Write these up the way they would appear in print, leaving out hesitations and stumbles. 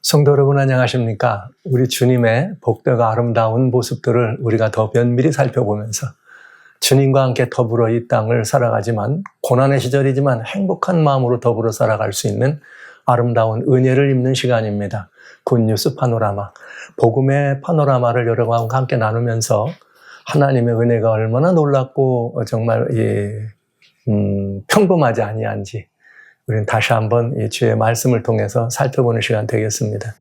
성도 여러분 안녕하십니까? 우리 주님의 복되고 아름다운 모습들을 우리가 더 면밀히 살펴보면서 주님과 함께 더불어 이 땅을 살아가지만 고난의 시절이지만 행복한 마음으로 더불어 살아갈 수 있는 아름다운 은혜를 입는 시간입니다. 굿뉴스 파노라마, 복음의 파노라마를 여러분과 함께 나누면서 하나님의 은혜가 얼마나 놀랍고 정말 평범하지 아니한지 우리는 다시 한번 이 주의 말씀을 통해서 살펴보는 시간 되겠습니다.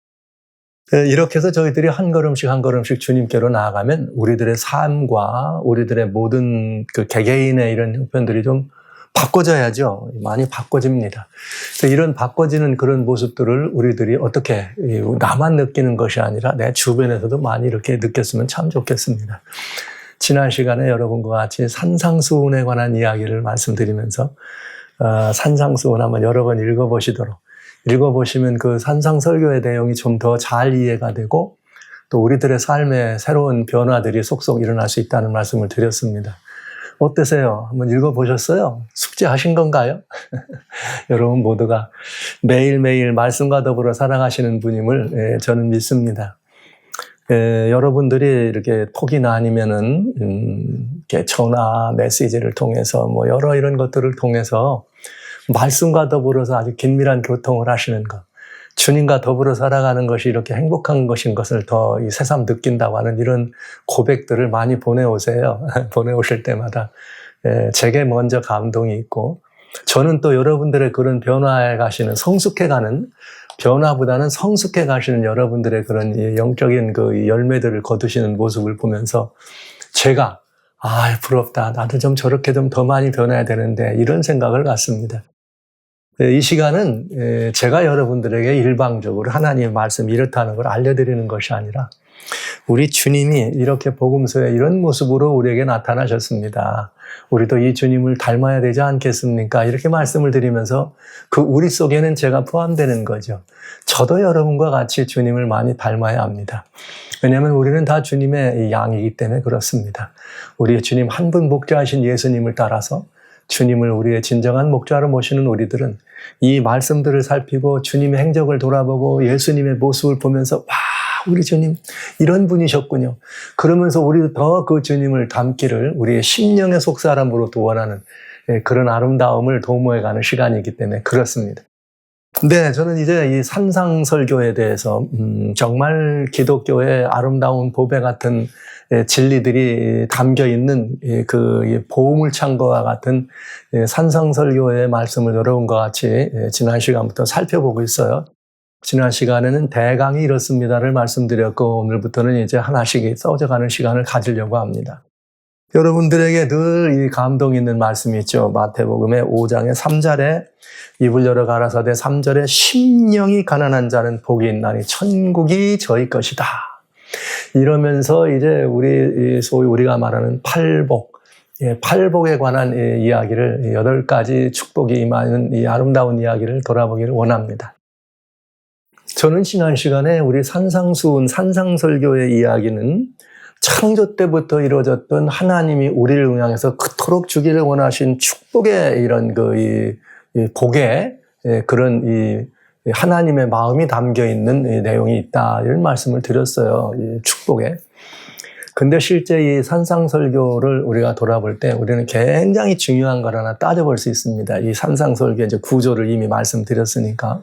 이렇게 해서 저희들이 한 걸음씩 한 걸음씩 주님께로 나아가면 우리들의 삶과 우리들의 모든 그 개개인의 이런 형편들이 좀 바꿔져야죠. 많이 바꿔집니다. 이런 바꿔지는 그런 모습들을 우리들이 어떻게 나만 느끼는 것이 아니라 내 주변에서도 많이 이렇게 느꼈으면 참 좋겠습니다. 지난 시간에 여러분과 같이 산상수훈에 관한 이야기를 말씀드리면서 산상수훈 한번 여러 번 읽어보시면 그 산상설교의 내용이 좀 더 잘 이해가 되고 또 우리들의 삶에 새로운 변화들이 속속 일어날 수 있다는 말씀을 드렸습니다. 어떠세요? 한번 읽어보셨어요? 숙제하신 건가요? 여러분 모두가 매일매일 말씀과 더불어 살아가시는 분임을 저는 믿습니다. 여러분들이 이렇게 톡이나 아니면은 이렇게 전화, 메시지를 통해서 뭐 여러 이런 것들을 통해서 말씀과 더불어서 아주 긴밀한 교통을 하시는 것, 주님과 더불어 살아가는 것이 이렇게 행복한 것인 것을 더 이 새삼 느낀다고 하는 이런 고백들을 많이 보내오세요. 보내오실 때마다 제게 먼저 감동이 있고 저는 또 여러분들의 그런 변화해 가시는 성숙해가는 변화보다는 성숙해 가시는 여러분들의 그런 영적인 그 열매들을 거두시는 모습을 보면서 제가 부럽다. 나도 좀 저렇게 좀 더 많이 변해야 되는데 이런 생각을 갖습니다. 이 시간은 제가 여러분들에게 일방적으로 하나님의 말씀이 이렇다는 걸 알려드리는 것이 아니라 우리 주님이 이렇게 복음서에 이런 모습으로 우리에게 나타나셨습니다. 우리도 이 주님을 닮아야 되지 않겠습니까? 이렇게 말씀을 드리면서 그 우리 속에는 제가 포함되는 거죠. 저도 여러분과 같이 주님을 많이 닮아야 합니다. 왜냐하면 우리는 다 주님의 양이기 때문에 그렇습니다. 우리 주님 한 분 목자하신 예수님을 따라서 주님을 우리의 진정한 목자로 모시는 우리들은 이 말씀들을 살피고 주님의 행적을 돌아보고 예수님의 모습을 보면서 우리 주님 이런 분이셨군요. 그러면서 우리도 더 그 주님을 닮기를 우리의 심령의 속사람으로 원하는 그런 아름다움을 도모해가는 시간이기 때문에 그렇습니다. 네, 저는 이제 이 산상설교에 대해서 정말 기독교의 아름다운 보배 같은 진리들이 담겨 있는 그 보물창고와 같은 산상설교의 말씀을 여러분과 같이 지난 시간부터 살펴보고 있어요. 지난 시간에는 대강이 이렇습니다를 말씀드렸고 오늘부터는 이제 하나씩 써져가는 시간을 가지려고 합니다. 여러분들에게 늘 이 감동 있는 말씀이 있죠. 마태복음의 5장의 3절에 입을 열어 가라사대 3절에 심령이 가난한 자는 복이 있나니 천국이 저희 것이다. 이러면서 이제 소위 우리가 말하는 팔복, 팔복에 관한 이야기를 8가지 축복이 임하는 이 아름다운 이야기를 돌아보기를 원합니다. 저는 지난 시간에 우리 산상수훈, 산상설교의 이야기는 창조 때부터 이루어졌던 하나님이 우리를 향해서 그토록 주기를 원하신 축복의 이런 복의 그런 하나님의 마음이 담겨 있는 내용이 있다. 이런 말씀을 드렸어요. 이 축복에. 근데 실제 이 산상설교를 우리가 돌아볼 때 우리는 굉장히 중요한 걸 하나 따져볼 수 있습니다. 이 산상설교 이제 구조를 이미 말씀드렸으니까.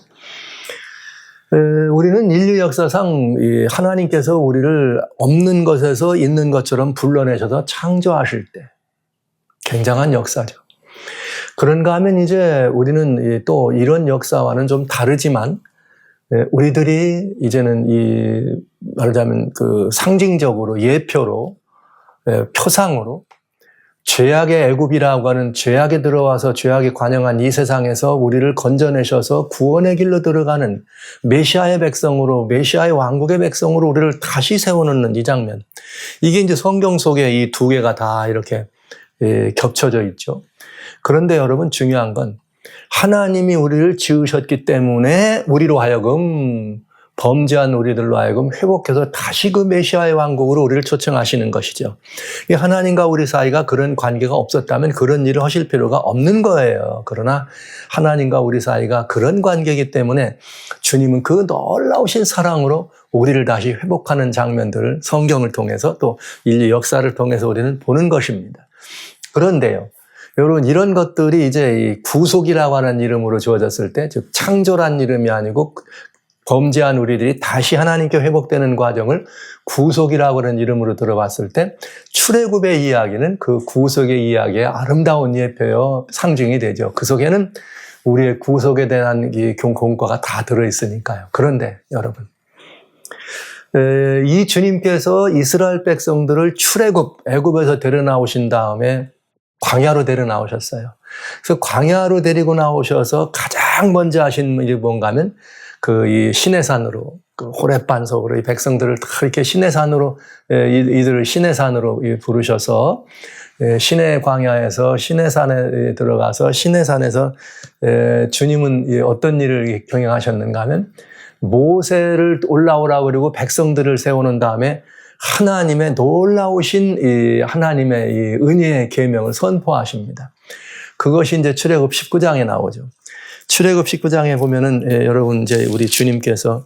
우리는 인류 역사상 하나님께서 우리를 없는 것에서 있는 것처럼 불러내셔서 창조하실 때 굉장한 역사죠. 그런가 하면 이제 우리는 또 이런 역사와는 좀 다르지만 우리들이 이제는 말하자면 그 상징적으로 예표로 표상으로 죄악의 애굽이라고 하는 죄악에 들어와서 죄악에 관영한 이 세상에서 우리를 건져내셔서 구원의 길로 들어가는 메시아의 백성으로 메시아의 왕국의 백성으로 우리를 다시 세워놓는 이 장면. 이게 이제 성경 속에 이 두 개가 다 이렇게 겹쳐져 있죠. 그런데 여러분 중요한 건 하나님이 우리를 지으셨기 때문에 우리로 하여금 범죄한 우리들로 하여금 회복해서 다시 그 메시아의 왕국으로 우리를 초청하시는 것이죠. 이 하나님과 우리 사이가 그런 관계가 없었다면 그런 일을 하실 필요가 없는 거예요. 그러나 하나님과 우리 사이가 그런 관계이기 때문에 주님은 그 놀라우신 사랑으로 우리를 다시 회복하는 장면들을 성경을 통해서 또 인류 역사를 통해서 우리는 보는 것입니다. 그런데요, 여러분, 이런 것들이 이제 이 구속이라고 하는 이름으로 주어졌을 때, 즉 창조란 이름이 아니고 범죄한 우리들이 다시 하나님께 회복되는 과정을 구속이라고 하는 이름으로 들어봤을 때, 출애굽의 이야기는 그 구속의 이야기의 아름다운 예표요 상징이 되죠. 그 속에는 우리의 구속에 대한 이 공과가 다 들어있으니까요. 그런데 여러분, 이 주님께서 이스라엘 백성들을 출애굽, 애굽에서 데려 나오신 다음에 광야로 데려 나오셨어요. 그래서 광야로 데리고 나오셔서 가장 먼저 하신 일이 뭔가 하면 이 시내산으로, 그 호렙반석으로 이 백성들을 다 이렇게 시내산으로, 이들을 시내산으로 부르셔서 시내 광야에서 시내산에 들어가서 시내산에서 주님은 어떤 일을 경영하셨는가 하면 모세를 올라오라고 그리고 백성들을 세우는 다음에 하나님의 놀라우신 이 하나님의 이 은혜의 계명을 선포하십니다. 그것이 이제 출애굽 19장에 나오죠. 출애굽 19장에 보면은 여러분 이제 우리 주님께서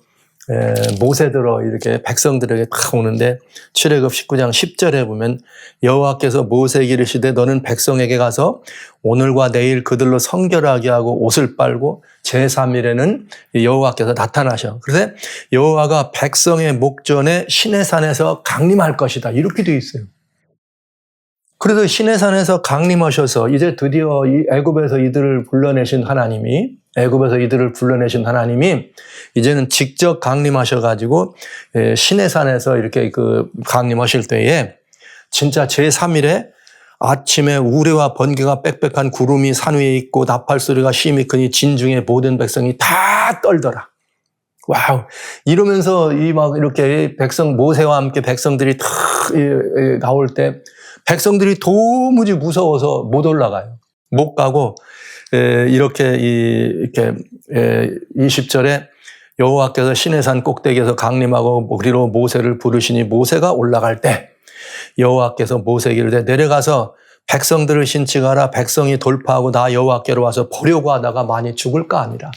모세들어 이렇게 백성들에게 탁 오는데 출애굽 19장 10절에 보면 여호와께서 모세에게 이르시되 너는 백성에게 가서 오늘과 내일 그들로 성결하게 하고 옷을 빨고 제3일에는 여호와께서 나타나셔. 그래서 여호와가 백성의 목전에 시내산에서 강림할 것이다. 이렇게 되어 있어요. 그래서 시내산에서 강림하셔서 이제 드디어 이 애굽에서 이들을 불러내신 하나님이 이제는 직접 강림하셔가지고 시내산에서 이렇게 강림하실 때에 진짜 제3일에 아침에 우레와 번개가 빽빽한 구름이 산 위에 있고 나팔 소리가 심히 크니 진중에 모든 백성이 다 떨더라. 와우. 이러면서 이렇게 모세와 함께 백성들이 다 나올 때 백성들이 도무지 무서워서 못 올라가요. 못 가고, 이렇게 20절에 여호와께서 시내산 꼭대기에서 강림하고 우리로 모세를 부르시니 모세가 올라갈 때 여호와께서 모세에게 이르되 내려가서 백성들을 신칭하라. 백성이 돌파하고 나 여호와께로 와서 보려고 하다가 많이 죽을까 하니라.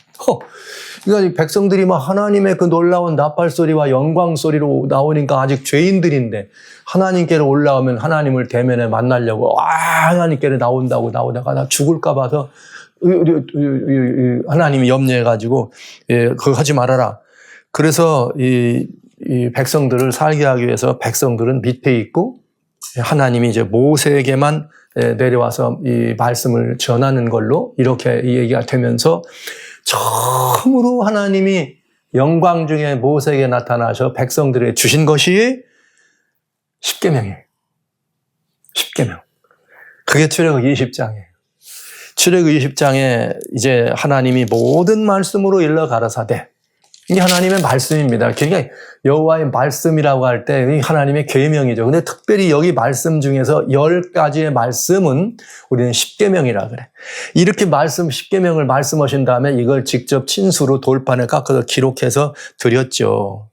그러니까 백성들이 막 하나님의 그 놀라운 나팔 소리와 영광 소리로 나오니까 아직 죄인들인데 하나님께로 올라오면 하나님을 대면에 만나려고 하나님께로 나오다가 나 죽을까 봐서 하나님이 염려해가지고 그거 하지 말아라. 그래서 이 백성들을 살게 하기 위해서 백성들은 밑에 있고 하나님이 이제 모세에게만 내려와서 이 말씀을 전하는 걸로 이렇게 이 얘기가 되면서 처음으로 하나님이 영광 중에 모세에게 나타나셔 백성들에게 주신 것이 십계명이에요. 십계명. 그게 출애굽 20장이에요. 출애굽 20장에 이제 하나님이 모든 말씀으로 일러 가라사대. 이게 하나님의 말씀입니다. 그러니까 여호와의 말씀이라고 할 때 하나님의 계명이죠. 근데 특별히 여기 말씀 중에서 10가지의 말씀은 우리는 십계명이라 그래. 이렇게 10계명을 말씀하신 다음에 이걸 직접 친수로 돌판에 깎아서 기록해서 드렸죠.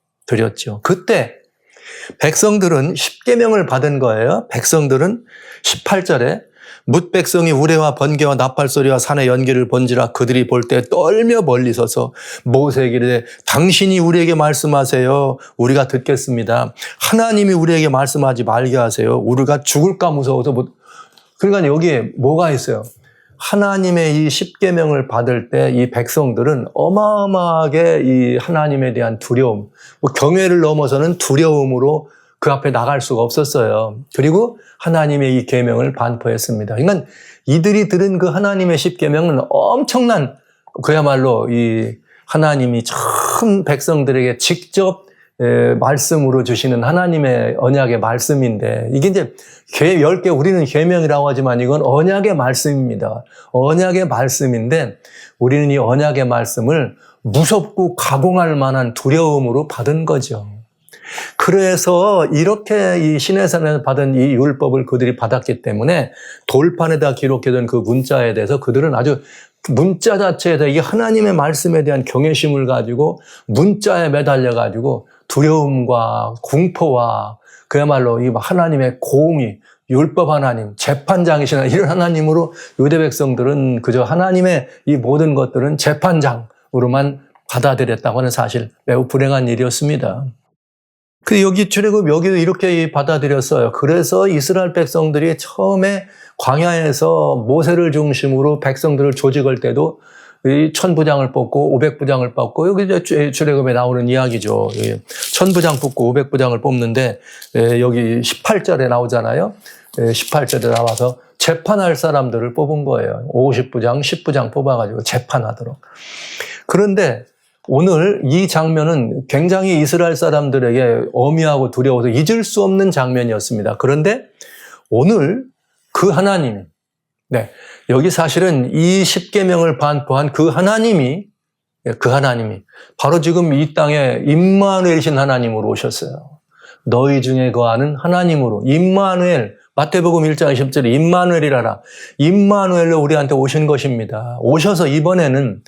그때 백성들은 십계명을 받은 거예요. 백성들은 18절에 뭇 백성이 우레와 번개와 나팔 소리와 산의 연기를 본지라 그들이 볼 때 떨며 멀리 서서 모세에게 이르되 당신이 우리에게 말씀하세요. 우리가 듣겠습니다. 하나님이 우리에게 말씀하지 말게 하세요. 우리가 죽을까 무서워서 그러니까 여기에 뭐가 있어요? 하나님의 이 십계명을 받을 때 이 백성들은 어마어마하게 이 하나님에 대한 두려움, 경외를 넘어서는 두려움으로 그 앞에 나갈 수가 없었어요. 그리고 하나님의 이 계명을 반포했습니다. 그러니까 이들이 들은 그 하나님의 십계명은 엄청난 그야말로 이 하나님이 처음 백성들에게 직접 말씀으로 주시는 하나님의 언약의 말씀인데 이게 이제 10개 우리는 계명이라고 하지만 이건 언약의 말씀입니다. 언약의 말씀인데 우리는 이 언약의 말씀을 무섭고 가공할 만한 두려움으로 받은 거죠. 그래서 이렇게 이 시내산에서 받은 이 율법을 그들이 받았기 때문에 돌판에다 기록해둔 그 문자에 대해서 그들은 아주 문자 자체에서 이 하나님의 말씀에 대한 경외심을 가지고 문자에 매달려 가지고 두려움과 공포와 그야말로 이 하나님의 공의, 율법 하나님, 재판장이시나 이런 하나님으로 유대 백성들은 그저 하나님의 이 모든 것들은 재판장으로만 받아들였다고 하는 사실, 매우 불행한 일이었습니다. 여기 출애굽 여기도 이렇게 받아들였어요. 그래서 이스라엘 백성들이 처음에 광야에서 모세를 중심으로 백성들을 조직할 때도 이 1000부장을 뽑고 500부장을 뽑고, 여기 이제 출애굽에 나오는 이야기죠. 1000부장 뽑고 500부장을 뽑는데 여기 18절에 나오잖아요. 18절에 나와서 재판할 사람들을 뽑은 거예요. 50부장, 10부장 뽑아가지고 재판하도록. 그런데 오늘 이 장면은 굉장히 이스라엘 사람들에게 엄히하고 두려워서 잊을 수 없는 장면이었습니다. 그런데 오늘 그 하나님이, 여기 사실은 이 십계명을 반포한 그 하나님이 바로 지금 이 땅에 임마누엘이신 하나님으로 오셨어요. 너희 중에 거하는 하나님으로, 임마누엘, 마태복음 1장 20절에 임마누엘이라라. 임마누엘로 우리한테 오신 것입니다. 오셔서 이번에는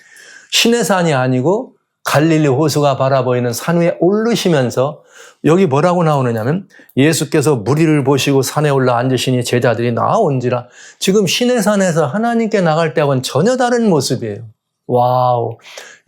시내산이 아니고 갈릴리 호수가 바라보이는 산 위에 오르시면서, 여기 뭐라고 나오느냐면 예수께서 무리를 보시고 산에 올라 앉으시니 제자들이 나아온지라. 지금 시내산에서 하나님께 나갈 때하고는 전혀 다른 모습이에요. 와우,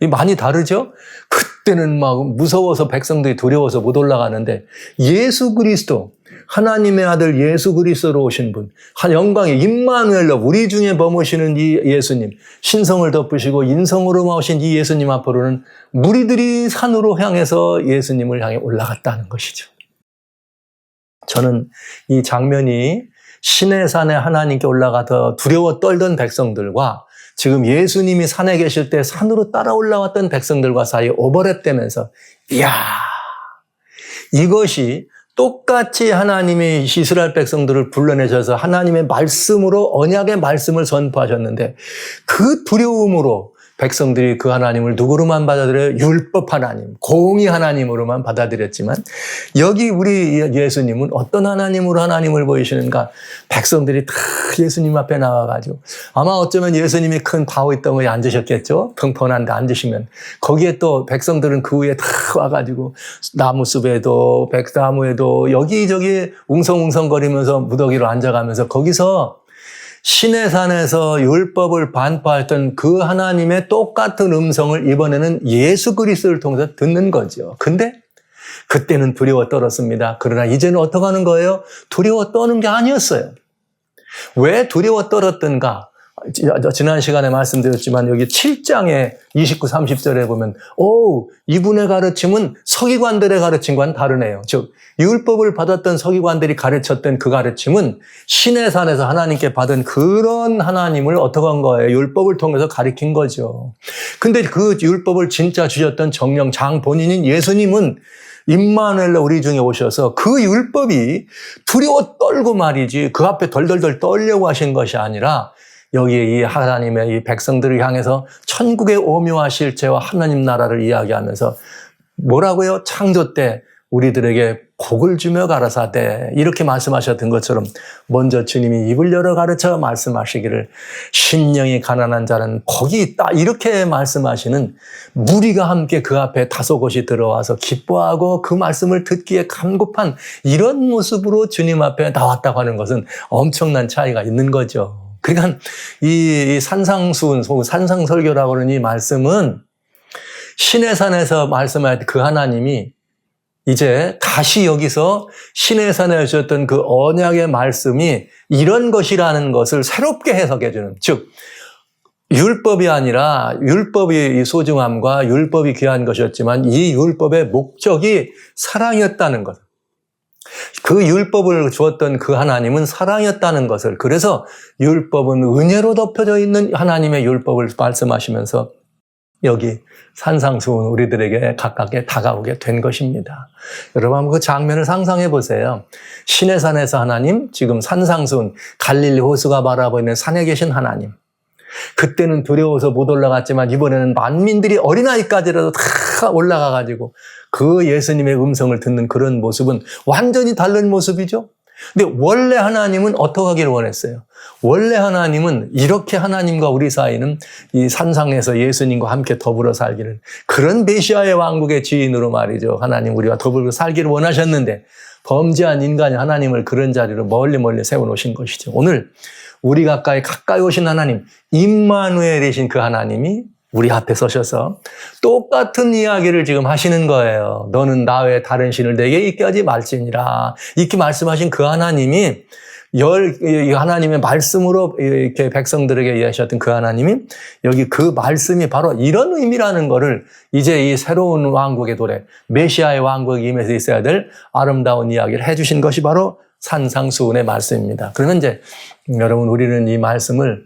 이 많이 다르죠? 그때는 막 무서워서 백성들이 두려워서 못 올라가는데, 예수 그리스도, 하나님의 아들 예수 그리스도로 오신 분, 영광의 임마누엘로 우리 중에 머무시는 이 예수님, 신성을 덮으시고 인성으로 나오신 이 예수님 앞으로는 무리들이 산으로 향해서 예수님을 향해 올라갔다는 것이죠. 저는 이 장면이 시내산에 하나님께 올라가서 두려워 떨던 백성들과 지금 예수님이 산에 계실 때 산으로 따라 올라왔던 백성들과 사이에 오버랩되면서, 이야, 이것이 똑같이 하나님이 이스라엘 백성들을 불러내셔서 하나님의 말씀으로 언약의 말씀을 선포하셨는데, 그 두려움으로 백성들이 그 하나님을 누구로만 받아들여요? 율법 하나님, 공의 하나님으로만 받아들였지만, 여기 우리 예수님은 어떤 하나님으로 하나님을 보이시는가? 백성들이 다 예수님 앞에 나와가지고, 아마 어쩌면 예수님이 큰 바위 덩어리에 앉으셨겠죠? 평평한데 앉으시면. 거기에 또 백성들은 그 위에 다 와가지고 나무숲에도 백나무에도 여기저기 웅성웅성거리면서 무더기로 앉아가면서 거기서 시내산에서 율법을 반포했던 그 하나님의 똑같은 음성을 이번에는 예수 그리스도를 통해서 듣는 거죠. 근데 그때는 두려워 떨었습니다. 그러나 이제는 어떻게 하는 거예요? 두려워 떠는 게 아니었어요. 왜 두려워 떨었던가? 지난 시간에 말씀드렸지만 여기 7장에 29, 30절에 보면 이분의 가르침은 서기관들의 가르침과는 다르네요. 즉 율법을 받았던 서기관들이 가르쳤던 그 가르침은 시내산에서 하나님께 받은 그런 하나님을 어떻게 한 거예요? 율법을 통해서 가르친 거죠. 근데 그 율법을 진짜 주셨던 정령 장 본인인 예수님은 임마누엘로 우리 중에 오셔서 그 율법이 두려워 떨고 말이지 그 앞에 덜덜덜 떨려고 하신 것이 아니라 여기에 이 하나님의 이 백성들을 향해서 천국의 오묘한 실체와 하나님 나라를 이야기하면서 뭐라고요? 창조 때 우리들에게 복을 주며 가라사대 이렇게 말씀하셨던 것처럼 먼저 주님이 입을 열어 가르쳐 말씀하시기를 심령이 가난한 자는 복이 있다 이렇게 말씀하시는 무리가 함께 그 앞에 다소곳이 들어와서 기뻐하고 그 말씀을 듣기에 간급한 이런 모습으로 주님 앞에 나왔다고 하는 것은 엄청난 차이가 있는 거죠. 그러니까 이 산상수훈, 산상설교라고 하는 이 말씀은 시내산에서 말씀할 때 그 하나님이 이제 다시 여기서 시내산에 주셨던 그 언약의 말씀이 이런 것이라는 것을 새롭게 해석해 주는, 즉 율법이 아니라 율법이 소중함과 율법이 귀한 것이었지만 이 율법의 목적이 사랑이었다는 것. 그 율법을 주었던 그 하나님은 사랑이었다는 것을, 그래서 율법은 은혜로 덮여져 있는 하나님의 율법을 말씀하시면서 여기 산상수훈 우리들에게 가깝게 다가오게 된 것입니다. 여러분 한번 그 장면을 상상해 보세요. 시내산에서 하나님, 지금 산상수훈 갈릴리 호수가 바라보이는 산에 계신 하나님. 그때는 두려워서 못 올라갔지만 이번에는 만민들이 어린아이까지라도 다 올라가가지고 그 예수님의 음성을 듣는 그런 모습은 완전히 다른 모습이죠. 근데 원래 하나님은 어떻게 하기를 원했어요? 원래 하나님은 이렇게 하나님과 우리 사이는 이 산상에서 예수님과 함께 더불어 살기를, 그런 메시아의 왕국의 지인으로 말이죠. 하나님 우리와 더불어 살기를 원하셨는데 범죄한 인간이 하나님을 그런 자리로 멀리 세워놓으신 것이죠. 오늘 우리 가까이 오신 하나님, 임마누엘이신 그 하나님이 우리 앞에 서셔서 똑같은 이야기를 지금 하시는 거예요. 너는 나 외에 다른 신을 내게 있게 하지 말지니라. 이렇게 말씀하신 그 하나님이 하나님의 말씀으로 이렇게 백성들에게 이야기하셨던 그 하나님이 여기 그 말씀이 바로 이런 의미라는 거를 이제 이 새로운 왕국의 도래, 메시아의 왕국에 임해서 있어야 될 아름다운 이야기를 해주신 것이 바로 산상수훈의 말씀입니다. 그러면 이제 여러분, 우리는 이 말씀을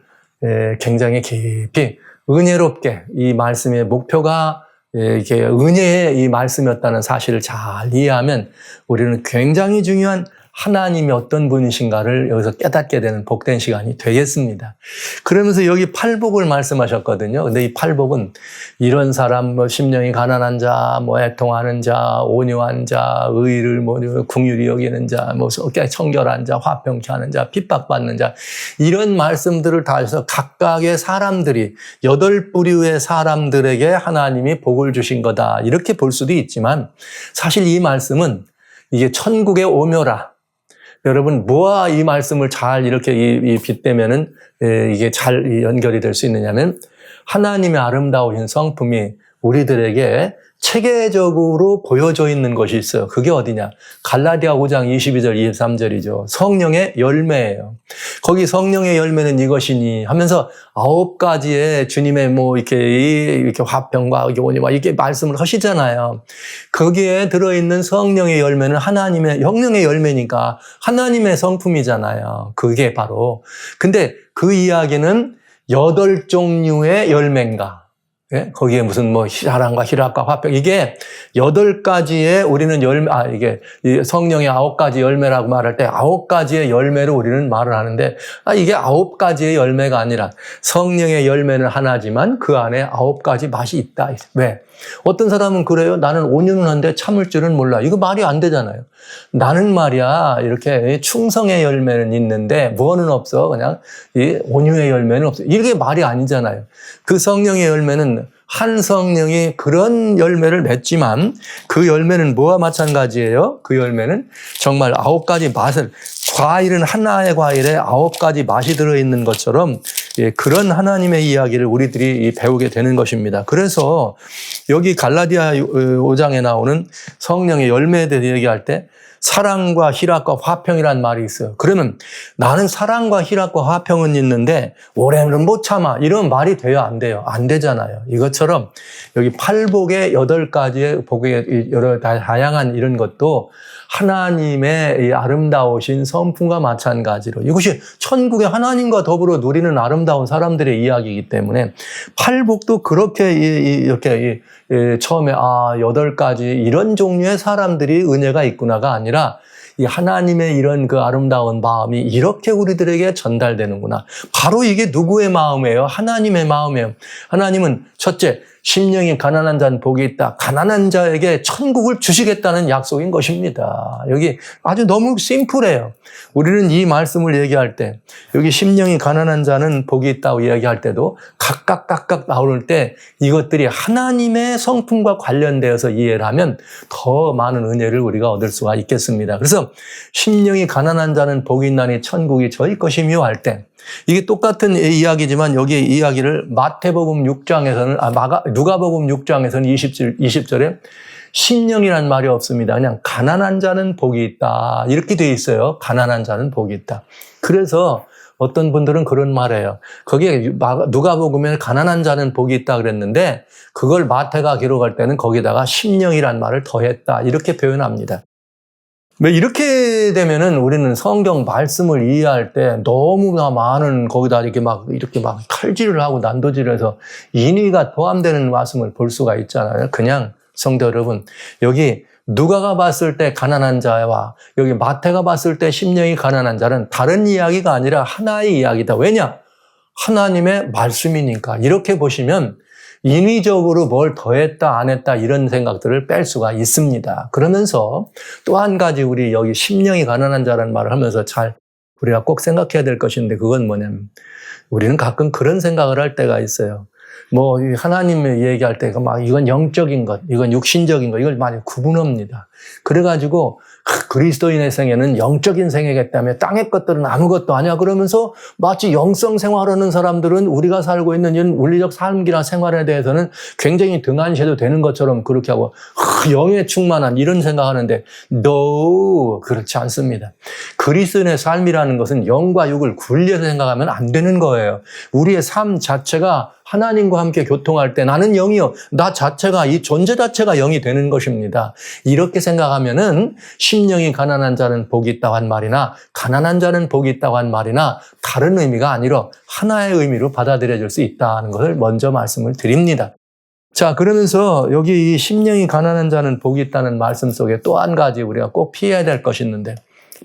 굉장히 깊이 은혜롭게, 이 말씀의 목표가 이렇게 은혜의 이 말씀이었다는 사실을 잘 이해하면 우리는 굉장히 중요한 하나님이 어떤 분이신가를 여기서 깨닫게 되는 복된 시간이 되겠습니다. 그러면서 여기 팔복을 말씀하셨거든요. 근데 이 팔복은 이런 사람, 심령이 가난한 자, 애통하는 자, 온유한 자, 의를 긍휼히 여기는 자, 청결한 자, 화평케 하는 자, 핍박받는 자, 이런 말씀들을 다 해서 각각의 사람들이 8부류의 사람들에게 하나님이 복을 주신 거다, 이렇게 볼 수도 있지만 사실 이 말씀은 이게 천국의 오묘라. 여러분, 뭐와 이 말씀을 잘 이렇게 빗대면은 이게 잘 연결이 될 수 있느냐면, 하나님의 아름다우신 성품이 우리들에게 체계적으로 보여져 있는 것이 있어요. 그게 어디냐? 갈라디아 5장 22절 23절이죠. 성령의 열매예요. 거기 성령의 열매는 이것이니 하면서 9가지의 주님의 이렇게 화평과 온유와 이렇게 말씀을 하시잖아요. 거기에 들어있는 성령의 열매는 하나님의 영령의 열매니까 하나님의 성품이잖아요. 그게 바로. 근데 그 이야기는 8종류의 열매인가? 예? 거기에 무슨 사랑과 희락과 화평, 이게 8가지의 우리는 이게 성령의 9가지 열매라고 말할 때 9가지의 열매로 우리는 말을 하는데, 이게 9가지의 열매가 아니라 성령의 열매는 하나지만 그 안에 9가지 맛이 있다. 왜? 어떤 사람은 그래요. 나는 온유는 한데 참을 줄은 몰라. 이거 말이 안 되잖아요. 나는 말이야, 이렇게 충성의 열매는 있는데 뭐는 없어. 그냥 이 온유의 열매는 없어. 이게 말이 아니잖아요. 그 성령의 열매는 한 성령이 그런 열매를 맺지만 그 열매는 뭐와 마찬가지예요? 그 열매는 정말 9가지 맛을, 과일은 하나의 과일에 9가지 맛이 들어있는 것처럼 그런 하나님의 이야기를 우리들이 배우게 되는 것입니다. 그래서 여기 갈라디아 5장에 나오는 성령의 열매에 대해 얘기할 때 사랑과 희락과 화평이란 말이 있어요. 그러면 나는 사랑과 희락과 화평은 있는데 오래는 못 참아, 이런 말이 돼요? 안 돼요? 안 되잖아요. 이것처럼 여기 팔복의 8가지의 복의 여러 다양한 이런 것도 하나님의 이 아름다우신 성품과 마찬가지로 이것이 천국의 하나님과 더불어 누리는 아름다운 사람들의 이야기이기 때문에 팔복도 그렇게 이렇게 처음에 8가지 이런 종류의 사람들이 은혜가 있구나가 아니라 이 하나님의 이런 그 아름다운 마음이 이렇게 우리들에게 전달되는구나. 바로 이게 누구의 마음이에요? 하나님의 마음이에요. 하나님은 첫째, 심령이 가난한 자는 복이 있다. 가난한 자에게 천국을 주시겠다는 약속인 것입니다. 여기 아주 너무 심플해요. 우리는 이 말씀을 얘기할 때 여기 심령이 가난한 자는 복이 있다고 이야기할 때도 각각 나올 때 이것들이 하나님의 성품과 관련되어서 이해를 하면 더 많은 은혜를 우리가 얻을 수가 있겠습니다. 그래서 심령이 가난한 자는 복이 있나니 천국이 저희 것이며 할 때 이게 똑같은 이야기지만 여기 이야기를 마태복음 6장에서는 누가복음 6장에서는 20절에 심령이란 말이 없습니다. 그냥 가난한 자는 복이 있다, 이렇게 돼 있어요. 가난한 자는 복이 있다. 그래서 어떤 분들은 그런 말해요. 거기에 누가복음에 가난한 자는 복이 있다 그랬는데 그걸 마태가 기록할 때는 거기다가 심령이란 말을 더했다, 이렇게 표현합니다. 왜 이렇게 되면은 우리는 성경 말씀을 이해할 때 너무나 많은 거기다 이렇게 막 칼질을 하고 난도질해서 인위가 포함되는 말씀을 볼 수가 있잖아요. 그냥 성도 여러분, 여기 누가가 봤을 때 가난한 자와 여기 마태가 봤을 때 심령이 가난한 자는 다른 이야기가 아니라 하나의 이야기다. 왜냐? 하나님의 말씀이니까. 이렇게 보시면 인위적으로 뭘 더했다 안 했다 이런 생각들을 뺄 수가 있습니다. 그러면서 또 한 가지 우리 여기 심령이 가난한 자라는 말을 하면서 잘 우리가 꼭 생각해야 될 것인데 그건 뭐냐면 우리는 가끔 그런 생각을 할 때가 있어요. 뭐 하나님 얘기할 때 막 이건 영적인 것, 이건 육신적인 것, 이걸 많이 구분합니다. 그래가지고 그리스도인의 생애는 영적인 생애이기 때문에 땅의 것들은 아무것도 아니야 그러면서 마치 영성 생활하는 사람들은 우리가 살고 있는 이런 물리적 삶이나 생활에 대해서는 굉장히 등한시해도 되는 것처럼 그렇게 하고 영에 충만한 이런 생각하는데 no, 그렇지 않습니다. 그리스도인의 삶이라는 것은 영과 육을 분리해서 생각하면 안 되는 거예요. 우리의 삶 자체가 하나님과 함께 교통할 때 나는 영이요. 나 자체가 이 존재 자체가 영이 되는 것입니다. 이렇게 생각하면은 심령이 가난한 자는 복이 있다고 한 말이나 가난한 자는 복이 있다고 한 말이나 다른 의미가 아니라 하나의 의미로 받아들여질 수 있다는 것을 먼저 말씀을 드립니다. 자, 그러면서 여기 이 심령이 가난한 자는 복이 있다는 말씀 속에 또 한 가지 우리가 꼭 피해야 될 것이 있는데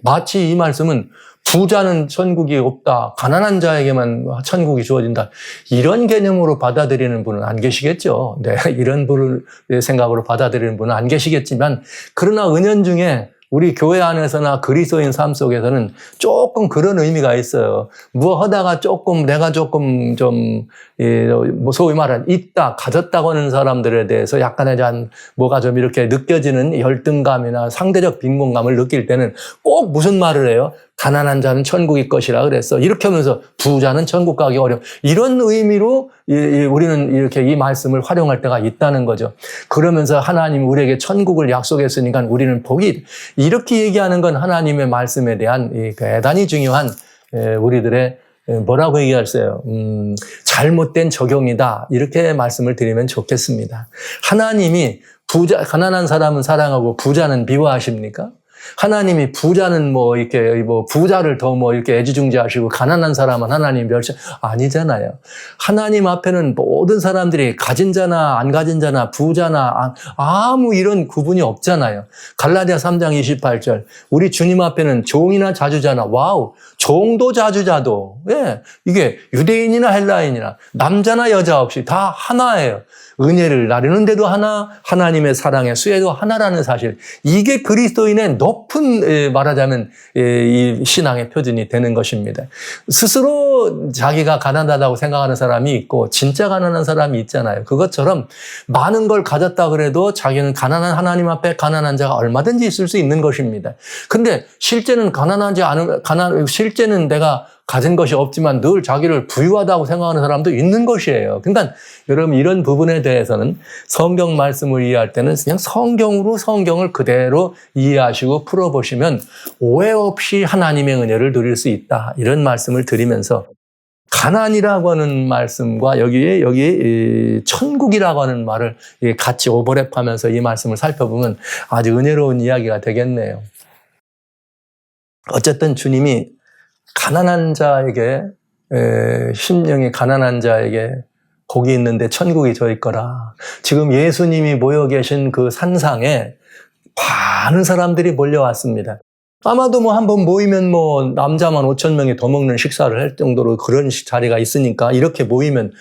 마치 이 말씀은 부자는 천국이 없다. 가난한 자에게만 천국이 주어진다. 이런 개념으로 받아들이는 분은 안 계시겠죠. 네, 이런 분을 생각으로 받아들이는 분은 안 계시겠지만 그러나 은연중에 우리 교회 안에서나 그리스도인 삶 속에서는 조금 그런 의미가 있어요. 뭐 하다가 조금 내가 조금 좀 소위 말하는 있다, 가졌다고 하는 사람들에 대해서 약간의 뭐가 좀 이렇게 느껴지는 열등감이나 상대적 빈곤감을 느낄 때는 꼭 무슨 말을 해요? 가난한 자는 천국일 것이라 그랬어. 이렇게 하면서 부자는 천국 가기 어려워. 이런 의미로 우리는 이렇게 이 말씀을 활용할 때가 있다는 거죠. 그러면서 하나님이 우리에게 천국을 약속했으니까 우리는 복이 이렇게 얘기하는 건 하나님의 말씀에 대한 대단히 중요한 우리들의 뭐라고 얘기할까요? 잘못된 적용이다. 이렇게 말씀을 드리면 좋겠습니다. 하나님이 가난한 사람은 사랑하고 부자는 미워하십니까? 하나님이 부자는 부자를 더 이렇게 애지중지하시고 가난한 사람은 하나님 멸시 아니잖아요. 하나님 앞에는 모든 사람들이 가진 자나 안 가진 자나 부자나 아무 이런 구분이 없잖아요. 갈라디아 3장 28절. 우리 주님 앞에는 종이나 자주자나 와우. 종도 자주자도 이게 유대인이나 헬라인이나 남자나 여자 없이 다 하나예요. 은혜를 나누는데도 하나, 하나님의 사랑의 수혜도 하나라는 사실. 이게 그리스도인의 높은 말하자면 이 신앙의 표준이 되는 것입니다. 스스로 자기가 가난하다고 생각하는 사람이 있고 진짜 가난한 사람이 있잖아요. 그것처럼 많은 걸 가졌다 그래도 자기는 가난한 하나님 앞에 가난한 자가 얼마든지 있을 수 있는 것입니다. 근데 실제는 실제는 내가 가진 것이 없지만 늘 자기를 부유하다고 생각하는 사람도 있는 것이에요. 그러니까 여러분 이런 부분에 대해서는 성경 말씀을 이해할 때는 그냥 성경으로 성경을 그대로 이해하시고 풀어보시면 오해 없이 하나님의 은혜를 누릴 수 있다. 이런 말씀을 드리면서 가난이라고 하는 말씀과 여기 천국이라고 하는 말을 같이 오버랩하면서 이 말씀을 살펴보면 아주 은혜로운 이야기가 되겠네요. 어쨌든 주님이 가난한 자에게 심령이 가난한 자에게 복이 있는데 천국이 저희 거라. 지금 예수님이 모여 계신 그 산상에 많은 사람들이 몰려왔습니다. 아마도 한번 모이면 남자만 5,000명이 더 먹는 식사를 할 정도로 그런 자리가 있으니까 이렇게 모이면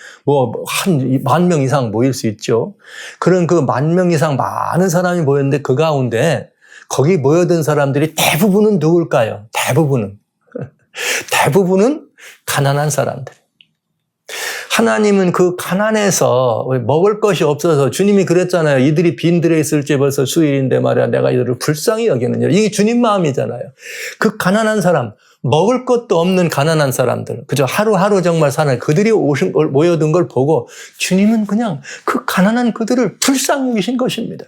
한 10,000명 이상 모일 수 있죠. 그런 그 10,000명 이상 많은 사람이 모였는데 그 가운데 거기 모여든 사람들이 대부분은 누굴까요? 대부분은 가난한 사람들. 하나님은 그 가난해서 먹을 것이 없어서 주님이 그랬잖아요. 이들이 빈들에 있을지 벌써 수일인데 말이야 내가 이들을 불쌍히 여기느냐. 이게 주님 마음이잖아요. 그 가난한 사람, 먹을 것도 없는 가난한 사람들, 그저 하루하루 정말 사는 그들이 모여든 걸 보고 주님은 그냥 그 가난한 그들을 불쌍히 여기신 것입니다.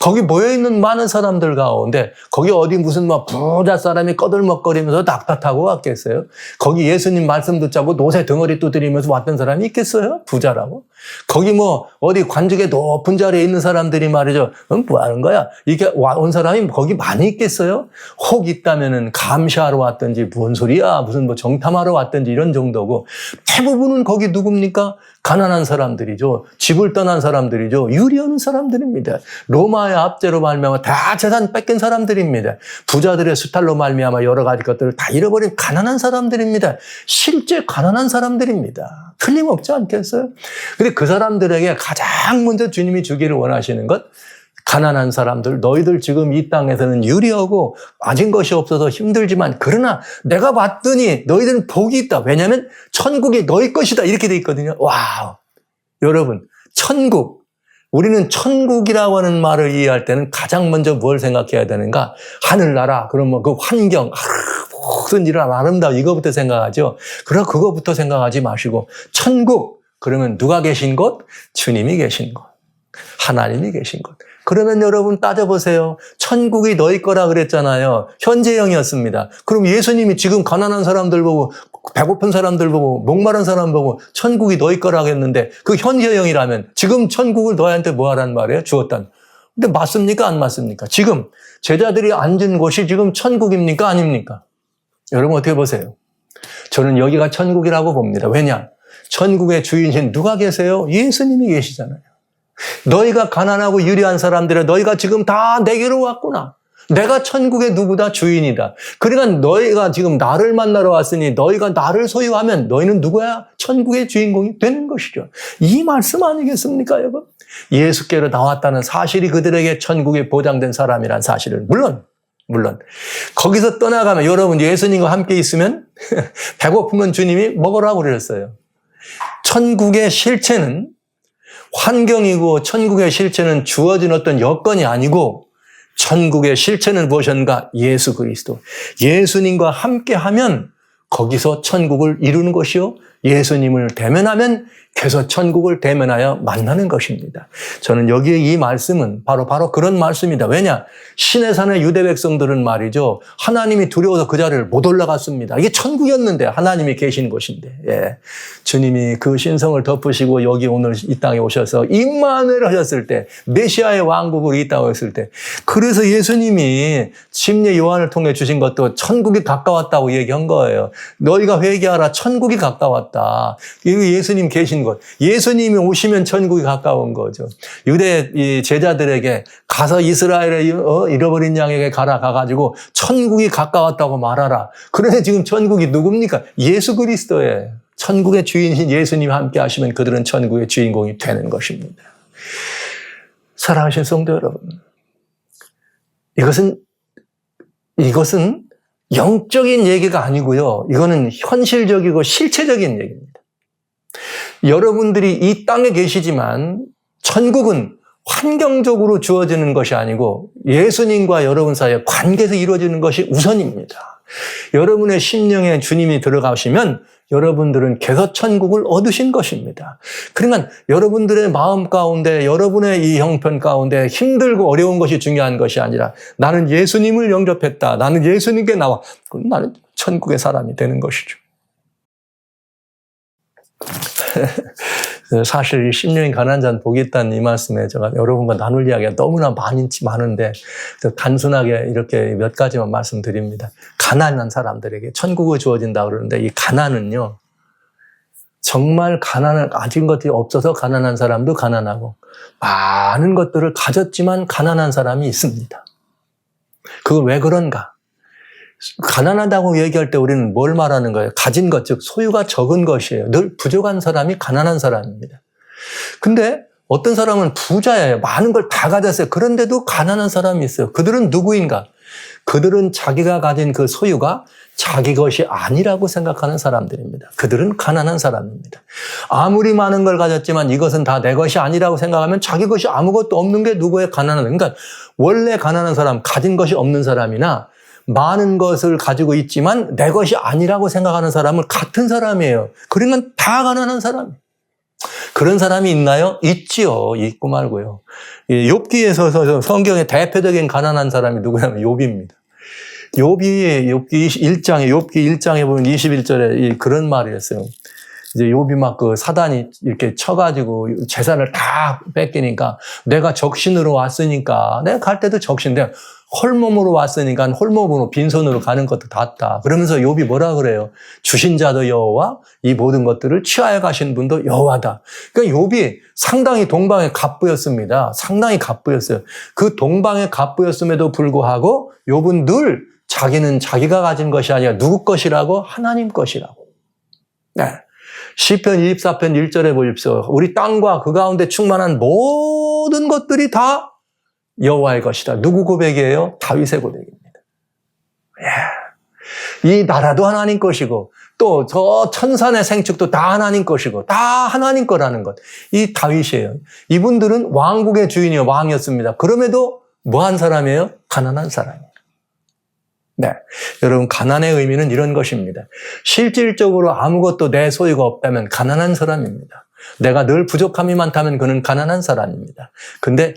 거기 모여있는 많은 사람들 가운데 거기 어디 무슨 부자 사람이 꺼들먹거리면서 낙타타고 왔겠어요? 거기 예수님 말씀 듣자고 노새 덩어리 두드리면서 왔던 사람이 있겠어요? 부자라고? 거기 어디 관직에 높은 자리에 있는 사람들이 말이죠. 뭐 하는 거야? 이게 온 사람이 거기 많이 있겠어요? 혹 있다면은 감시하러 왔든지 왔든지 뭔 소리야 무슨 뭐 정탐하러 왔든지 이런 정도고 대부분은 거기 누굽니까? 가난한 사람들이죠. 집을 떠난 사람들이죠. 유리하는 사람들입니다. 로마의 압제로 말미암아 다 재산 뺏긴 사람들입니다. 부자들의 수탈로 말미암아 여러 가지 것들을 다 잃어버린 가난한 사람들입니다. 실제 가난한 사람들입니다. 틀림없지 않겠어요? 근데 그 사람들에게 가장 먼저 주님이 주기를 원하시는 것, 가난한 사람들, 너희들 지금 이 땅에서는 유리하고 가진 것이 없어서 힘들지만 그러나 내가 봤더니 너희들은 복이 있다. 왜냐하면 천국이 너희 것이다. 이렇게 돼 있거든요. 와우. 여러분, 천국. 우리는 천국이라고 하는 말을 이해할 때는 가장 먼저 뭘 생각해야 되는가? 하늘나라. 그러면 그 환경. 모든 일은 아름다워. 이거부터 생각하죠. 그러나 그거부터 생각하지 마시고 천국. 그러면 누가 계신 곳? 주님이 계신 곳. 하나님이 계신 곳. 그러면 여러분 따져보세요. 천국이 너희 거라 그랬잖아요. 현재형이었습니다. 그럼 예수님이 지금 가난한 사람들 보고 배고픈 사람들 보고 목마른 사람 보고 천국이 너희 거라고 했는데 그 현재형이라면 지금 천국을 너희한테 뭐 하란 말이에요? 주었단. 근데 맞습니까? 안 맞습니까? 지금 제자들이 앉은 곳이 지금 천국입니까? 아닙니까? 여러분 어떻게 보세요? 저는 여기가 천국이라고 봅니다. 왜냐? 천국의 주인이신 누가 계세요? 예수님이 계시잖아요. 너희가 가난하고 유리한 사람들아 너희가 지금 다 내게로 왔구나. 내가 천국의 누구다? 주인이다. 그러니까 너희가 지금 나를 만나러 왔으니 너희가 나를 소유하면 너희는 누구야? 천국의 주인공이 되는 것이죠. 이 말씀 아니겠습니까, 여러분? 예수께로 나왔다는 사실이 그들에게 천국에 보장된 사람이란 사실을 물론 거기서 떠나가면 여러분 예수님과 함께 있으면 배고프면 주님이 먹으라고 그러셨어요. 천국의 실체는 환경이고 천국의 실체는 주어진 어떤 여건이 아니고 천국의 실체는 무엇인가? 예수 그리스도. 예수님과 함께하면 거기서 천국을 이루는 것이요. 예수님을 대면하면 그래서 천국을 대면하여 만나는 것입니다. 저는 여기에 이 말씀은 바로 그런 말씀이다. 왜냐? 신의 산의 유대 백성들은 말이죠. 하나님이 두려워서 그 자리를 못 올라갔습니다. 이게 천국이었는데 하나님이 계신 곳인데. 예. 주님이 그 신성을 덮으시고 여기 오늘 이 땅에 오셔서 임마누엘 하셨을 때 메시아의 왕국으로 이 땅에 오셨을 때 그래서 예수님이 침례 요한을 통해 주신 것도 천국이 가까웠다고 얘기한 거예요. 너희가 회개하라 천국이 가까웠다. 이거 예수님 계신 것. 예수님이 오시면 천국이 가까운 거죠. 유대 제자들에게 가서 이스라엘의 잃어버린 양에게 가가지고 천국이 가까웠다고 말하라. 그런데 지금 천국이 누굽니까? 예수 그리스도예요. 천국의 주인이신 예수님과 함께 하시면 그들은 천국의 주인공이 되는 것입니다. 사랑하신 성도 여러분, 이것은 영적인 얘기가 아니고요. 이거는 현실적이고 실체적인 얘기입니다. 여러분들이 이 땅에 계시지만 천국은 환경적으로 주어지는 것이 아니고 예수님과 여러분 사이의 관계에서 이루어지는 것이 우선입니다. 여러분의 심령에 주님이 들어가시면 여러분들은 계속 천국을 얻으신 것입니다. 그러니까 여러분들의 마음 가운데 여러분의 이 형편 가운데 힘들고 어려운 것이 중요한 것이 아니라 나는 예수님을 영접했다. 나는 예수님께 나와. 그럼 나는 천국의 사람이 되는 것이죠. 사실 심령이 가난한 자는 복이 있다는 이 말씀에 제가 여러분과 나눌 이야기가 너무나 많은데 단순하게 이렇게 몇 가지만 말씀드립니다. 가난한 사람들에게 천국이 주어진다 그러는데 이 가난은요, 정말 가난을 가진 것이 없어서 가난한 사람도 가난하고 많은 것들을 가졌지만 가난한 사람이 있습니다. 그건 왜 그런가? 가난하다고 얘기할 때 우리는 뭘 말하는 거예요? 가진 것, 즉 소유가 적은 것이에요. 늘 부족한 사람이 가난한 사람입니다. 근데 어떤 사람은 부자예요. 많은 걸 다 가졌어요. 그런데도 가난한 사람이 있어요. 그들은 누구인가? 그들은 자기가 가진 그 소유가 자기 것이 아니라고 생각하는 사람들입니다. 그들은 가난한 사람입니다. 아무리 많은 걸 가졌지만 이것은 다 내 것이 아니라고 생각하면 자기 것이 아무것도 없는 게 누구의 가난한, 그러니까 원래 가난한 사람, 가진 것이 없는 사람이나 많은 것을 가지고 있지만 내 것이 아니라고 생각하는 사람은 같은 사람이에요. 그러면 다 가난한 사람이에요. 그런 사람이 있나요? 있지요. 있고 말고요. 욥기에서 성경의 대표적인 가난한 사람이 누구냐면 욥입니다. 욥기 1장에 보면 21절에 그런 말이 있어요. 이제 욥이 막 그 사단이 이렇게 쳐가지고 재산을 다 뺏기니까 내가 적신으로 왔으니까 내가 갈 때도 적신데 홀몸으로 왔으니까 홀몸으로 빈손으로 가는 것도 낫다. 그러면서 욥이 뭐라 그래요? 주신 자도 여호와, 이 모든 것들을 취하여 가신 분도 여호와다. 그러니까 욥이 상당히 동방의 갑부였습니다. 상당히 갑부였어요. 그 동방의 갑부였음에도 불구하고 욥은 늘 자기는 자기가 가진 것이 아니라 누구 것이라고? 하나님 것이라고. 네. 시편 24편 1절에 보십시오. 우리 땅과 그 가운데 충만한 모든 것들이 다 여호와의 것이다. 누구 고백이에요? 다윗의 고백입니다. 이 나라도 하나님 것이고 또 저 천산의 생축도 다 하나님 것이고 다 하나님 거라는 것. 이 다윗이에요. 이분들은 왕국의 주인이요 왕이었습니다. 그럼에도 뭐한 사람이에요? 가난한 사람이에요. 네, 여러분 가난의 의미는 이런 것입니다. 실질적으로 아무것도 내 소유가 없다면 가난한 사람입니다. 내가 늘 부족함이 많다면 그는 가난한 사람입니다. 근데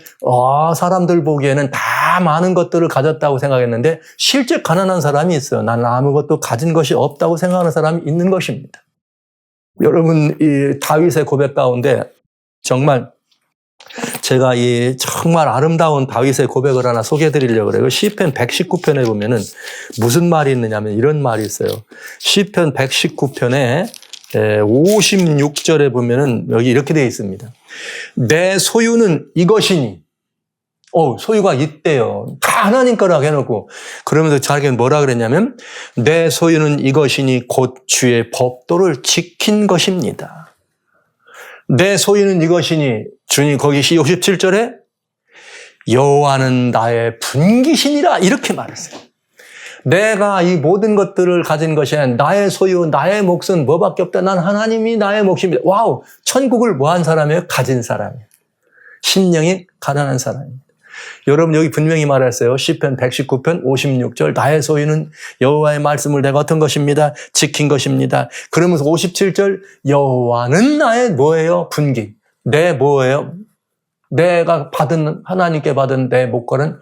사람들 보기에는 다 많은 것들을 가졌다고 생각했는데 실제 가난한 사람이 있어요. 나는 아무것도 가진 것이 없다고 생각하는 사람이 있는 것입니다. 여러분 이 다윗의 고백 가운데 정말 제가 이 정말 아름다운 다윗의 고백을 하나 소개해 드리려고 그래요. 시편 119편에 보면은 무슨 말이 있느냐면 이런 말이 있어요. 시편 119편에 56절에 보면은 여기 이렇게 되어 있습니다. 내 소유는 이것이니. 소유가 있대요. 다 하나님 거라고 해놓고. 그러면서 자기는 뭐라 그랬냐면 내 소유는 이것이니 곧 주의 법도를 지킨 것입니다. 내 소유는 이것이니 주님 거기 57절에 여호와는 나의 분기신이라 이렇게 말했어요. 내가 이 모든 것들을 가진 것이 아니라 나의 소유, 나의 몫은 뭐밖에 없다. 난 하나님이 나의 몫입니다. 와우! 천국을 뭐 한 사람이에요? 가진 사람이에요. 심령이 가난한 사람입니다. 여러분 여기 분명히 말했어요. 시편 119편 56절 나의 소유는 여호와의 말씀을 내가 어떤 것입니다. 지킨 것입니다. 그러면서 57절 여호와는 나의 뭐예요? 분기. 내 뭐예요? 내가 받은 하나님께 받은 내 목걸은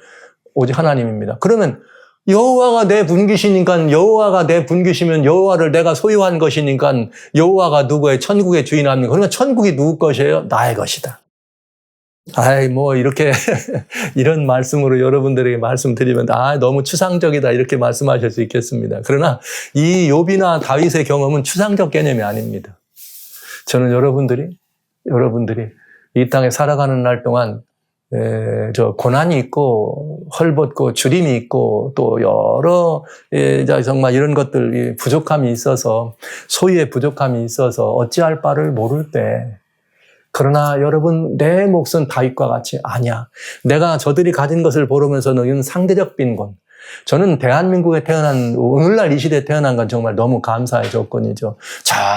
오직 하나님입니다. 그러면 여호와가 내 분기시니까 여호와가 내 분기시면 여호와를 내가 소유한 것이니까 여호와가 누구의 천국의 주인 아닙니까? 그러면 천국이 누구 것이에요? 나의 것이다. 이렇게 이런 말씀으로 여러분들에게 말씀드리면 너무 추상적이다 이렇게 말씀하실 수 있겠습니다. 그러나 이 욥이나 다윗의 경험은 추상적 개념이 아닙니다. 저는 여러분들이 이 땅에 살아가는 날 동안 고난이 있고 헐벗고 주림이 있고 또 여러 정말 이런 것들 부족함이 있어서 소유의 부족함이 있어서 어찌할 바를 모를 때 그러나 여러분 내 몫은 다윗과 같이 아니야. 내가 저들이 가진 것을 보면서 너희는 상대적 빈곤. 저는 대한민국에 태어난 오늘날 이 시대에 태어난 건 정말 너무 감사의 조건이죠.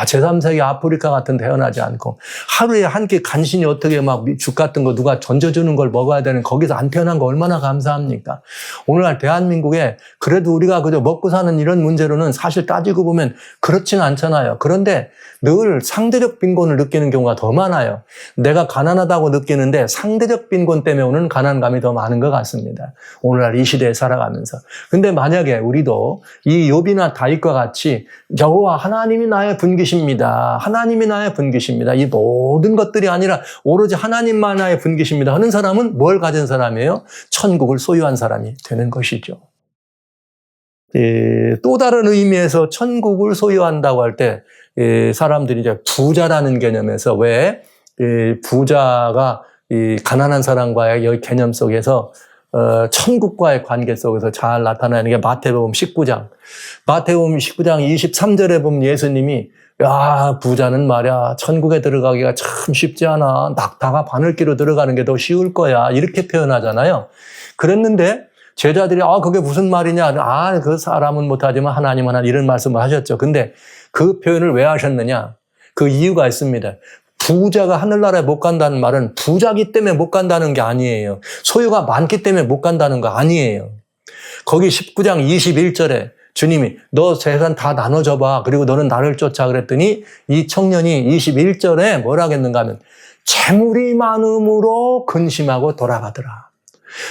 제3세계 아프리카 같은 데 태어나지 않고 하루에 한 끼 간신히 어떻게 막 죽 같은 거 누가 던져주는 걸 먹어야 되는 거기서 안 태어난 거 얼마나 감사합니까? 오늘날 대한민국에 그래도 우리가 그저 먹고 사는 이런 문제로는 사실 따지고 보면 그렇지는 않잖아요. 그런데 늘 상대적 빈곤을 느끼는 경우가 더 많아요. 내가 가난하다고 느끼는데 상대적 빈곤 때문에 오는 가난감이 더 많은 것 같습니다. 오늘날 이 시대에 살아가면서. 근데 만약에 우리도 이 욥이나 다윗과 같이 여호와 하나님이 나의 분기십니다. 하나님이 나의 분기십니다. 이 모든 것들이 아니라 오로지 하나님만 나의 분기십니다 하는 사람은 뭘 가진 사람이에요? 천국을 소유한 사람이 되는 것이죠. 또 다른 의미에서 천국을 소유한다고 할 때 사람들이 이제 부자라는 개념에서 왜 부자가 이 가난한 사람과의 이 개념 속에서 천국과의 관계 속에서 잘 나타나는 게 마태복음 19장. 마태복음 19장 23절에 보면 예수님이 부자는 말이야 천국에 들어가기가 참 쉽지 않아. 낙타가 바늘기로 들어가는 게 더 쉬울 거야. 이렇게 표현하잖아요. 그랬는데 제자들이 그게 무슨 말이냐. 그 사람은 못하지만 하나님은 하나 이런 말씀을 하셨죠. 근데 그 표현을 왜 하셨느냐. 그 이유가 있습니다. 부자가 하늘나라에 못 간다는 말은 부자기 때문에 못 간다는 게 아니에요. 소유가 많기 때문에 못 간다는 거 아니에요. 거기 19장 21절에 주님이 너 재산 다 나눠줘봐. 그리고 너는 나를 쫓아 그랬더니 이 청년이 21절에 뭐라 하겠는가 하면 재물이 많음으로 근심하고 돌아가더라.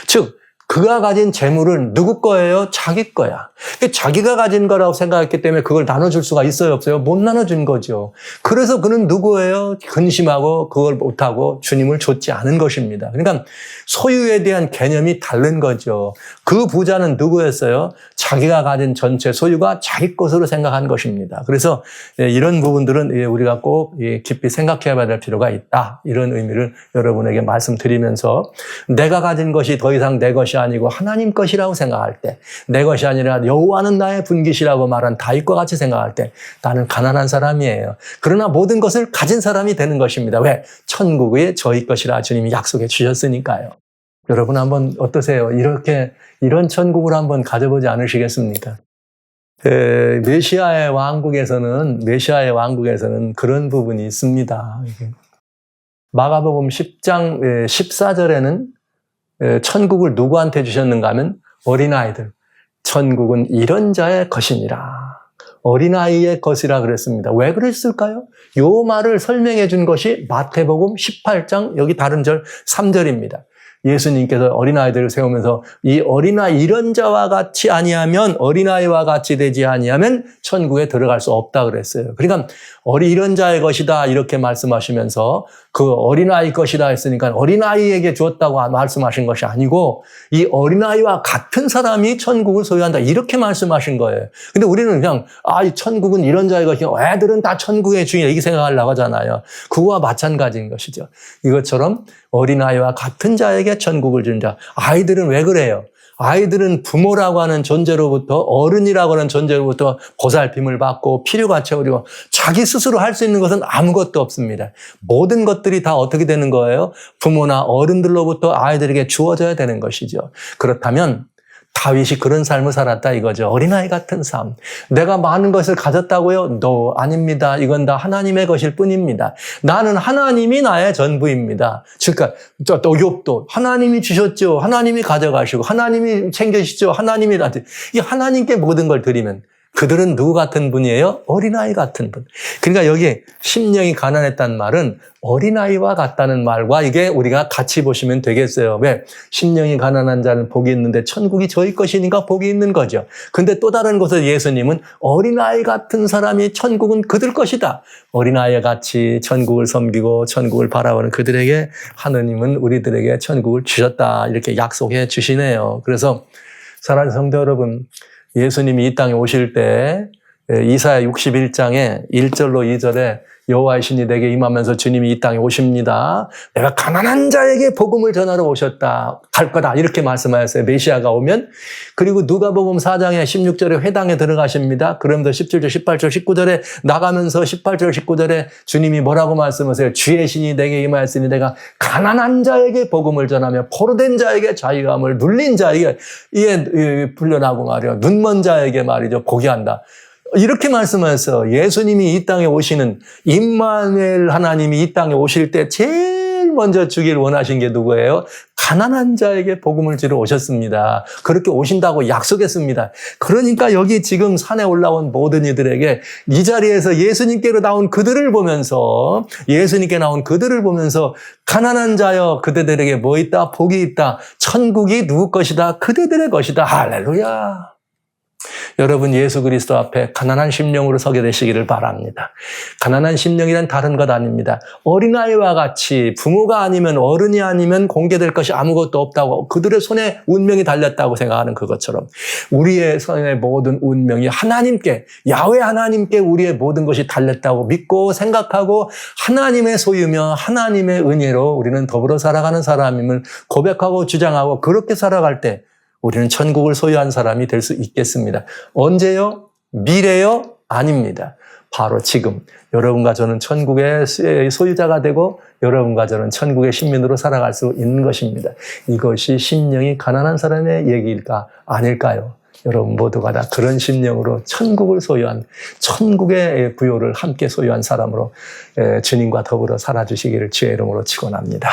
즉 그가 가진 재물은 누구 거예요? 자기 거야. 자기가 가진 거라고 생각했기 때문에 그걸 나눠줄 수가 있어요, 없어요? 못 나눠준 거죠. 그래서 그는 누구예요? 근심하고 그걸 못하고 주님을 좇지 않은 것입니다. 그러니까 소유에 대한 개념이 다른 거죠. 그 부자는 누구였어요? 자기가 가진 전체 소유가 자기 것으로 생각한 것입니다. 그래서 이런 부분들은 우리가 꼭 깊이 생각해 봐야 될 필요가 있다. 이런 의미를 여러분에게 말씀드리면서, 내가 가진 것이 더 이상 내 것이 아니고 하나님 것이라고 생각할 때, 내 것이 아니라 여호와는 나의 분깃이라고 말한 다윗과 같이 생각할 때 나는 가난한 사람이에요. 그러나 모든 것을 가진 사람이 되는 것입니다. 왜? 천국이 저희 것이라 주님이 약속해 주셨으니까요. 여러분 한번 어떠세요? 이런 천국을 한번 가져보지 않으시겠습니까? 메시아의 왕국에서는 그런 부분이 있습니다. 마가복음 10장 14절에는 천국을 누구한테 주셨는가 하면 어린아이들. 천국은 이런 자의 것이니라. 어린아이의 것이라 그랬습니다. 왜 그랬을까요? 요 말을 설명해 준 것이 마태복음 18장 여기 다른 절 3절입니다. 예수님께서 어린아이들을 세우면서 이 어린아이 이런 자와 같이 아니하면, 어린아이와 같이 되지 아니하면 천국에 들어갈 수 없다 그랬어요. 그러니까 이런 자의 것이다 이렇게 말씀하시면서 그 어린아이 것이다 했으니까 어린아이에게 주었다고 말씀하신 것이 아니고 이 어린아이와 같은 사람이 천국을 소유한다 이렇게 말씀하신 거예요. 근데 우리는 그냥 이 천국은 이런 자의 것이고 애들은 다 천국의 주인이야 이렇게 생각하려고 하잖아요. 그거와 마찬가지인 것이죠. 이것처럼 어린아이와 같은 자에게 천국을 준 자. 아이들은 왜 그래요? 아이들은 부모라고 하는 존재로부터, 어른이라고 하는 존재로부터 보살핌을 받고 필요가 채우리고 자기 스스로 할 수 있는 것은 아무것도 없습니다. 모든 것들이 다 어떻게 되는 거예요? 부모나 어른들로부터 아이들에게 주어져야 되는 것이죠. 그렇다면 다윗이 그런 삶을 살았다 이거죠. 어린아이 같은 삶. 내가 많은 것을 가졌다고요? 아닙니다. 이건 다 하나님의 것일 뿐입니다. 나는 하나님이 나의 전부입니다. 그러니까 또 욥도 하나님이 주셨죠. 하나님이 가져가시고 하나님이 챙겨주시죠. 하나님이 이 하나님께 모든 걸 드리면 그들은 누구 같은 분이에요? 어린아이 같은 분. 그러니까 여기 심령이 가난했다는 말은 어린아이와 같다는 말과 이게 우리가 같이 보시면 되겠어요. 왜? 심령이 가난한 자는 복이 있는데 천국이 저희 것이니까 복이 있는 거죠. 근데 또 다른 곳에 예수님은 어린아이 같은 사람이 천국은 그들 것이다. 어린아이 같이 천국을 섬기고 천국을 바라보는 그들에게 하느님은 우리들에게 천국을 주셨다. 이렇게 약속해 주시네요. 그래서 사랑하는 성도 여러분, 예수님이 이 땅에 오실 때 이사야 61장에 1절로 2절에 여호와의 신이 내게 임하면서 주님이 이 땅에 오십니다. 내가 가난한 자에게 복음을 전하러 오셨다. 갈 거다. 이렇게 말씀하셨어요. 메시아가 오면. 그리고 누가복음 4장에 16절에 회당에 들어가십니다. 그러면서 17절, 18절, 19절에 나가면서 18절, 19절에 주님이 뭐라고 말씀하세요? 주의 신이 내게 임하였으니 내가 가난한 자에게 복음을 전하며 포로된 자에게 자유함을, 눌린 자에게 이에 풀려나고 말이요. 눈먼 자에게 말이죠. 보게 한다. 이렇게 말씀하셔서 예수님이 이 땅에 오시는 임마누엘 하나님이 이 땅에 오실 때 제일 먼저 주길 원하신 게 누구예요? 가난한 자에게 복음을 주러 오셨습니다. 그렇게 오신다고 약속했습니다. 그러니까 여기 지금 산에 올라온 모든 이들에게 이 자리에서 예수님께로 나온 그들을 보면서 가난한 자여 그대들에게 뭐 있다? 복이 있다. 천국이 누구 것이다? 그대들의 것이다. 할렐루야. 여러분 예수 그리스도 앞에 가난한 심령으로 서게 되시기를 바랍니다. 가난한 심령이란 다른 것 아닙니다. 어린아이와 같이 부모가 아니면 어른이 아니면 공개될 것이 아무것도 없다고 그들의 손에 운명이 달렸다고 생각하는 그것처럼 우리의 손에 모든 운명이 하나님께 야훼 하나님께 우리의 모든 것이 달렸다고 믿고 생각하고 하나님의 소유며 하나님의 은혜로 우리는 더불어 살아가는 사람임을 고백하고 주장하고 그렇게 살아갈 때 우리는 천국을 소유한 사람이 될 수 있겠습니다. 언제요? 미래요? 아닙니다. 바로 지금 여러분과 저는 천국의 소유자가 되고 여러분과 저는 천국의 신민으로 살아갈 수 있는 것입니다. 이것이 심령이 가난한 사람의 얘기일까? 아닐까요? 여러분 모두가 다 그런 심령으로 천국을 소유한 천국의 부요를 함께 소유한 사람으로 주님과 더불어 살아주시기를 주의 이름으로 축원합니다.